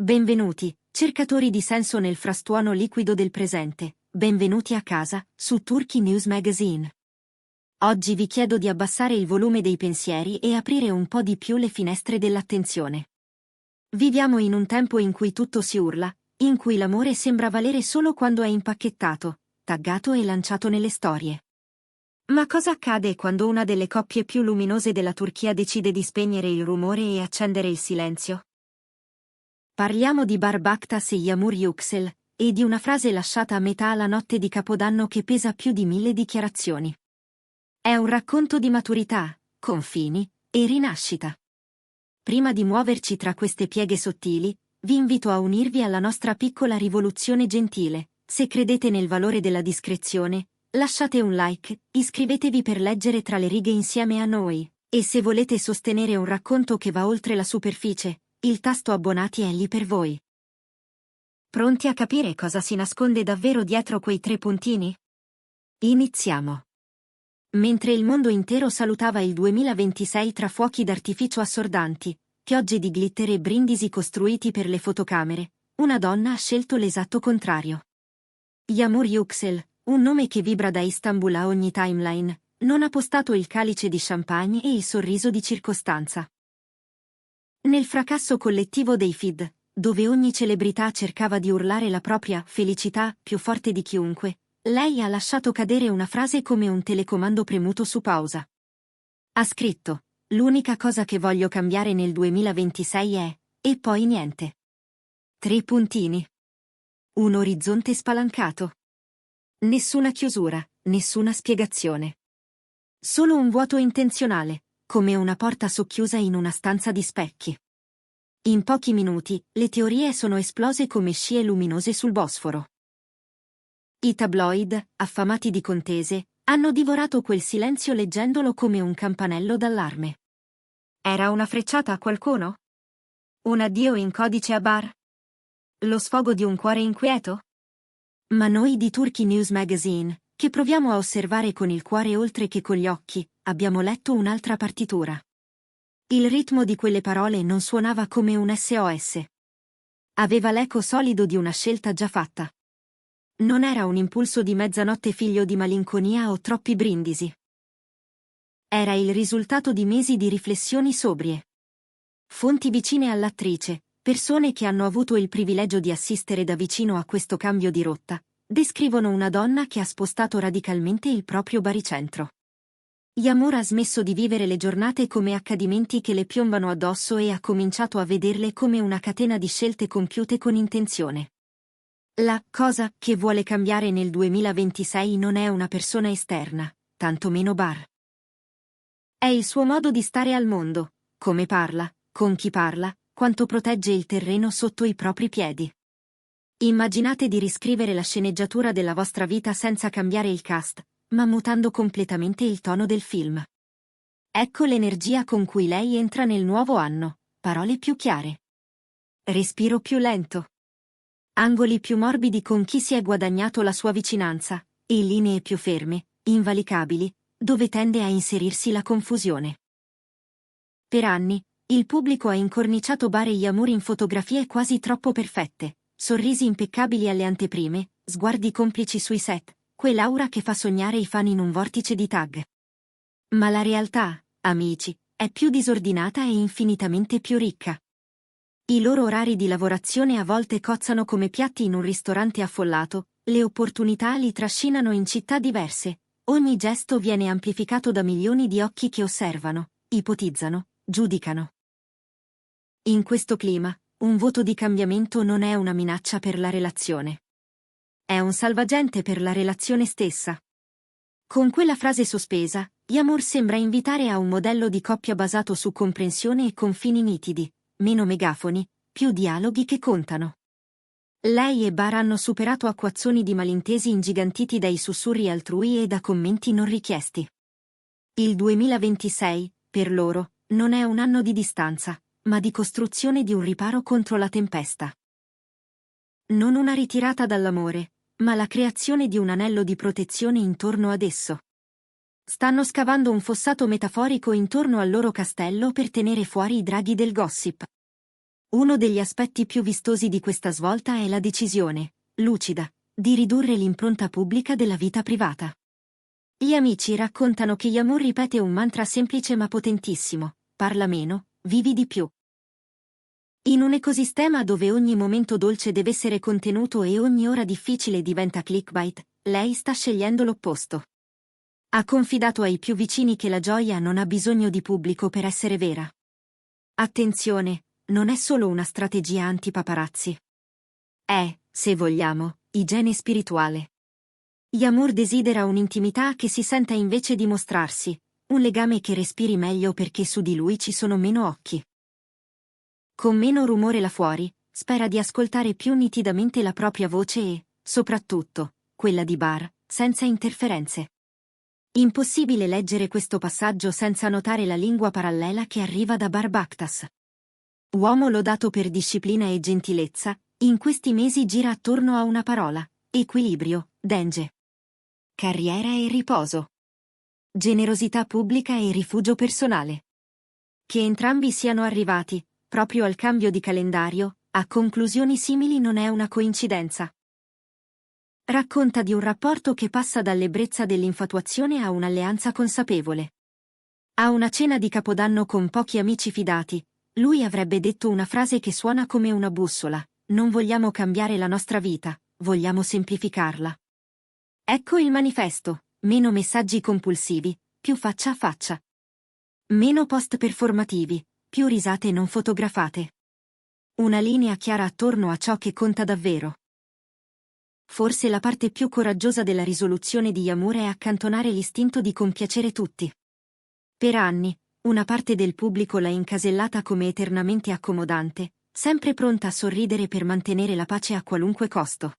Benvenuti, cercatori di senso nel frastuono liquido del presente, benvenuti a casa, su Turkey News Magazine. Oggi vi chiedo di abbassare il volume dei pensieri e aprire un po' di più le finestre dell'attenzione. Viviamo in un tempo in cui tutto si urla, in cui l'amore sembra valere solo quando è impacchettato, taggato e lanciato nelle storie. Ma cosa accade quando una delle coppie più luminose della Turchia decide di spegnere il rumore e accendere il silenzio? Parliamo di Bar Baktas e Yağmur Yüksel, e di una frase lasciata a metà la notte di Capodanno che pesa più di 1000 dichiarazioni. È un racconto di maturità, confini e rinascita. Prima di muoverci tra queste pieghe sottili, vi invito a unirvi alla nostra piccola rivoluzione gentile. Se credete nel valore della discrezione, lasciate un like, iscrivetevi per leggere tra le righe insieme a noi, e se volete sostenere un racconto che va oltre la superficie, il tasto abbonati è lì per voi. Pronti a capire cosa si nasconde davvero dietro quei 3 puntini? Iniziamo. Mentre il mondo intero salutava il 2026 tra fuochi d'artificio assordanti, piogge di glitter e brindisi costruiti per le fotocamere, una donna ha scelto l'esatto contrario. Yağmur Yüksel, un nome che vibra da Istanbul a ogni timeline, non ha postato il calice di champagne e il sorriso di circostanza. Nel fracasso collettivo dei feed, dove ogni celebrità cercava di urlare la propria felicità più forte di chiunque, lei ha lasciato cadere una frase come un telecomando premuto su pausa. Ha scritto: "L'unica cosa che voglio cambiare nel 2026 è, e poi niente." 3 puntini. Un orizzonte spalancato. Nessuna chiusura, nessuna spiegazione. Solo un vuoto intenzionale, come una porta socchiusa in una stanza di specchi. In pochi minuti, le teorie sono esplose come scie luminose sul Bosforo. I tabloid, affamati di contese, hanno divorato quel silenzio leggendolo come un campanello d'allarme. Era una frecciata a qualcuno? Un addio in codice a bar? Lo sfogo di un cuore inquieto? Ma noi di Turkey News Magazine, che proviamo a osservare con il cuore oltre che con gli occhi, abbiamo letto un'altra partitura. Il ritmo di quelle parole non suonava come un SOS. Aveva l'eco solido di una scelta già fatta. Non era un impulso di mezzanotte figlio di malinconia o troppi brindisi. Era il risultato di mesi di riflessioni sobrie. Fonti vicine all'attrice, persone che hanno avuto il privilegio di assistere da vicino a questo cambio di rotta, descrivono una donna che ha spostato radicalmente il proprio baricentro. Yağmur ha smesso di vivere le giornate come accadimenti che le piombano addosso e ha cominciato a vederle come una catena di scelte compiute con intenzione. La cosa che vuole cambiare nel 2026 non è una persona esterna, tantomeno Bar. È il suo modo di stare al mondo, come parla, con chi parla, quanto protegge il terreno sotto i propri piedi. Immaginate di riscrivere la sceneggiatura della vostra vita senza cambiare il cast, ma mutando completamente il tono del film. Ecco l'energia con cui lei entra nel nuovo anno, parole più chiare. Respiro più lento. Angoli più morbidi con chi si è guadagnato la sua vicinanza, e linee più ferme, invalicabili, dove tende a inserirsi la confusione. Per anni, il pubblico ha incorniciato Bar e Yağmur in fotografie quasi troppo perfette, sorrisi impeccabili alle anteprime, sguardi complici sui set, quell'aura che fa sognare i fan in un vortice di tag. Ma la realtà, amici, è più disordinata e infinitamente più ricca. I loro orari di lavorazione a volte cozzano come piatti in un ristorante affollato, le opportunità li trascinano in città diverse, ogni gesto viene amplificato da milioni di occhi che osservano, ipotizzano, giudicano. In questo clima, un voto di cambiamento non è una minaccia per la relazione. È un salvagente per la relazione stessa. Con quella frase sospesa, Yağmur sembra invitare a un modello di coppia basato su comprensione e confini nitidi, meno megafoni, più dialoghi che contano. Lei e Bar hanno superato acquazzoni di malintesi ingigantiti dai sussurri altrui e da commenti non richiesti. Il 2026, per loro, non è un anno di distanza, ma di costruzione di un riparo contro la tempesta. Non una ritirata dall'amore, ma la creazione di un anello di protezione intorno ad esso. Stanno scavando un fossato metaforico intorno al loro castello per tenere fuori i draghi del gossip. Uno degli aspetti più vistosi di questa svolta è la decisione, lucida, di ridurre l'impronta pubblica della vita privata. Gli amici raccontano che Yamour ripete un mantra semplice ma potentissimo: parla meno, vivi di più. In un ecosistema dove ogni momento dolce deve essere contenuto e ogni ora difficile diventa clickbait, lei sta scegliendo l'opposto. Ha confidato ai più vicini che la gioia non ha bisogno di pubblico per essere vera. Attenzione, non è solo una strategia anti-paparazzi. È, se vogliamo, igiene spirituale. Yamour desidera un'intimità che si senta invece di mostrarsi, un legame che respiri meglio perché su di lui ci sono meno occhi. Con meno rumore là fuori, spera di ascoltare più nitidamente la propria voce e, soprattutto, quella di Bar, senza interferenze. Impossibile leggere questo passaggio senza notare la lingua parallela che arriva da Bar Bakhtas. Uomo lodato per disciplina e gentilezza, in questi mesi gira attorno a una parola: equilibrio, denge. Carriera e riposo. Generosità pubblica e rifugio personale. Che entrambi siano arrivati, proprio al cambio di calendario, a conclusioni simili non è una coincidenza. Racconta di un rapporto che passa dall'ebbrezza dell'infatuazione a un'alleanza consapevole. A una cena di Capodanno con pochi amici fidati, lui avrebbe detto una frase che suona come una bussola: non vogliamo cambiare la nostra vita, vogliamo semplificarla. Ecco il manifesto: meno messaggi compulsivi, più faccia a faccia. Meno post performativi, più risate non fotografate. Una linea chiara attorno a ciò che conta davvero. Forse la parte più coraggiosa della risoluzione di Yamour è accantonare l'istinto di compiacere tutti. Per anni, una parte del pubblico l'ha incasellata come eternamente accomodante, sempre pronta a sorridere per mantenere la pace a qualunque costo.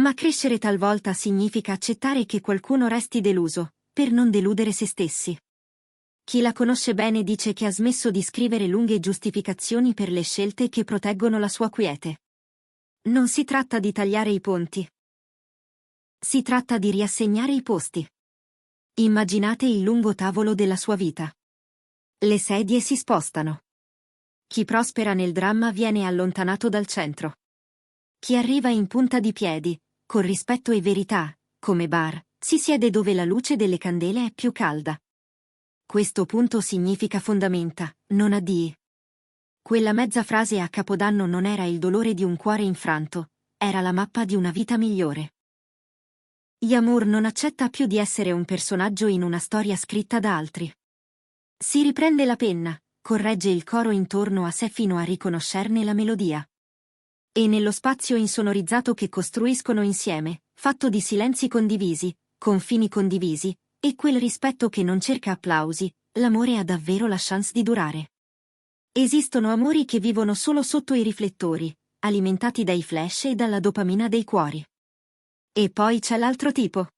Ma crescere talvolta significa accettare che qualcuno resti deluso, per non deludere se stessi. Chi la conosce bene dice che ha smesso di scrivere lunghe giustificazioni per le scelte che proteggono la sua quiete. Non si tratta di tagliare i ponti. Si tratta di riassegnare i posti. Immaginate il lungo tavolo della sua vita. Le sedie si spostano. Chi prospera nel dramma viene allontanato dal centro. Chi arriva in punta di piedi, con rispetto e verità, come Bar, si siede dove la luce delle candele è più calda. Questo punto significa fondamenta, non addii. Quella mezza frase a Capodanno non era il dolore di un cuore infranto, era la mappa di una vita migliore. Yamour non accetta più di essere un personaggio in una storia scritta da altri. Si riprende la penna, corregge il coro intorno a sé fino a riconoscerne la melodia. E nello spazio insonorizzato che costruiscono insieme, fatto di silenzi condivisi, confini condivisi, e quel rispetto che non cerca applausi, l'amore ha davvero la chance di durare. Esistono amori che vivono solo sotto i riflettori, alimentati dai flash e dalla dopamina dei cuori. E poi c'è l'altro tipo.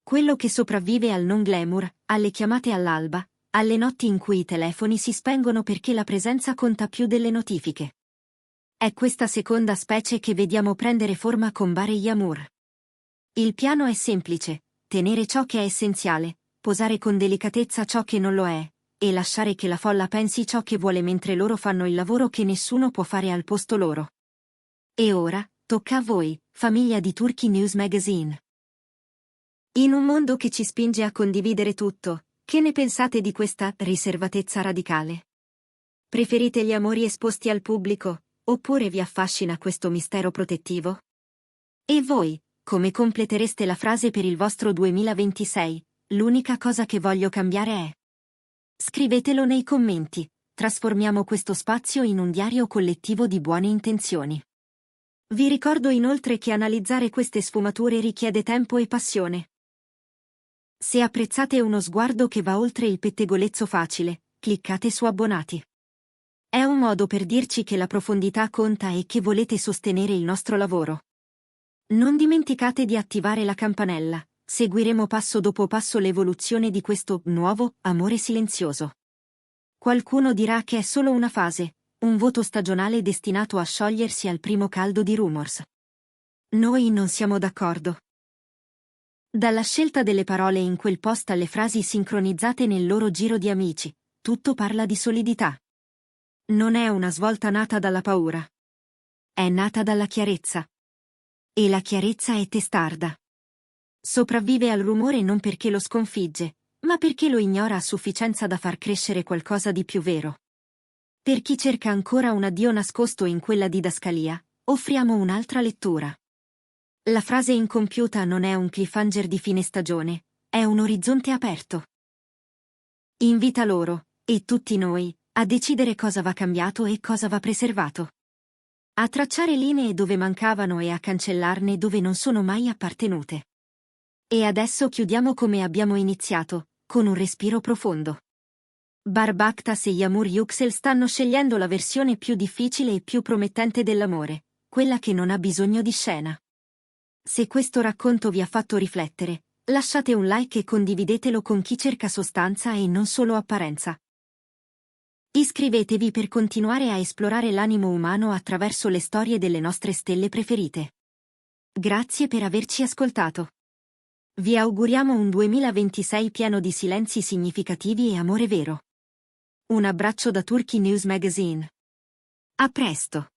Quello che sopravvive al non glamour, alle chiamate all'alba, alle notti in cui i telefoni si spengono perché la presenza conta più delle notifiche. È questa seconda specie che vediamo prendere forma con Bar e Yamour. Il piano è semplice: tenere ciò che è essenziale, posare con delicatezza ciò che non lo è, e lasciare che la folla pensi ciò che vuole mentre loro fanno il lavoro che nessuno può fare al posto loro. E ora, tocca a voi, famiglia di Turkey News Magazine. In un mondo che ci spinge a condividere tutto, che ne pensate di questa riservatezza radicale? Preferite gli amori esposti al pubblico, oppure vi affascina questo mistero protettivo? E voi, come completereste la frase per il vostro 2026? L'unica cosa che voglio cambiare è. Scrivetelo nei commenti, trasformiamo questo spazio in un diario collettivo di buone intenzioni. Vi ricordo inoltre che analizzare queste sfumature richiede tempo e passione. Se apprezzate uno sguardo che va oltre il pettegolezzo facile, cliccate su abbonati. È un modo per dirci che la profondità conta e che volete sostenere il nostro lavoro. Non dimenticate di attivare la campanella, seguiremo passo dopo passo l'evoluzione di questo nuovo amore silenzioso. Qualcuno dirà che è solo una fase, un voto stagionale destinato a sciogliersi al primo caldo di rumors. Noi non siamo d'accordo. Dalla scelta delle parole in quel post alle frasi sincronizzate nel loro giro di amici, tutto parla di solidità. Non è una svolta nata dalla paura. È nata dalla chiarezza. E la chiarezza è testarda. Sopravvive al rumore non perché lo sconfigge, ma perché lo ignora a sufficienza da far crescere qualcosa di più vero. Per chi cerca ancora un addio nascosto in quella didascalia, offriamo un'altra lettura. La frase incompiuta non è un cliffhanger di fine stagione, è un orizzonte aperto. Invita loro, e tutti noi, a decidere cosa va cambiato e cosa va preservato. A tracciare linee dove mancavano e a cancellarne dove non sono mai appartenute. E adesso chiudiamo come abbiamo iniziato, con un respiro profondo. Barbactas e Yamur Yuxel stanno scegliendo la versione più difficile e più promettente dell'amore, quella che non ha bisogno di scena. Se questo racconto vi ha fatto riflettere, lasciate un like e condividetelo con chi cerca sostanza e non solo apparenza. Iscrivetevi per continuare a esplorare l'animo umano attraverso le storie delle nostre stelle preferite. Grazie per averci ascoltato. Vi auguriamo un 2026 pieno di silenzi significativi e amore vero. Un abbraccio da Turkey News Magazine. A presto!